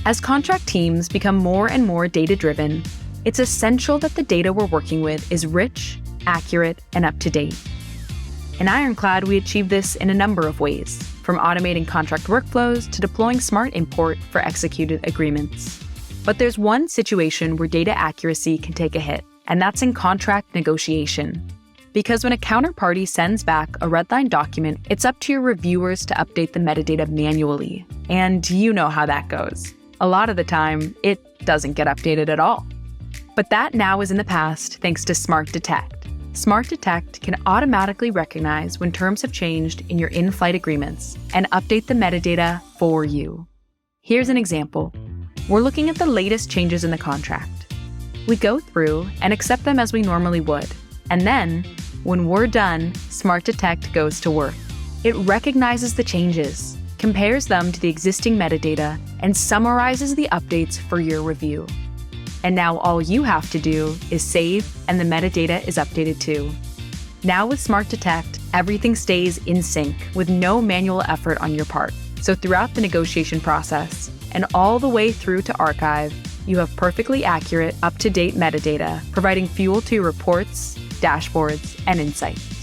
As contract teams become more and more data-driven, it's essential that the data we're working with is rich, accurate, and up-to-date. In Ironclad, we achieve this in a number of ways, from automating contract workflows to deploying smart import for executed agreements. But there's one situation where data accuracy can take a hit, and that's in contract negotiation. Because when a counterparty sends back a redline document, it's up to your reviewers to update the metadata manually. And you know how that goes. A lot of the time, it doesn't get updated at all. But that now is in the past thanks to Smart Detect. Smart Detect can automatically recognize when terms have changed in your in-flight agreements and update the metadata for you. Here's an example. We're looking at the latest changes in the contract. We go through and accept them as we normally would. And then, when we're done, Smart Detect goes to work. It recognizes the changes, compares them to the existing metadata, and summarizes the updates for your review. And now all you have to do is save, and the metadata is updated too. Now with Smart Detect, everything stays in sync with no manual effort on your part. So throughout the negotiation process, and all the way through to archive, you have perfectly accurate, up-to-date metadata, providing fuel to your reports, dashboards, and insights.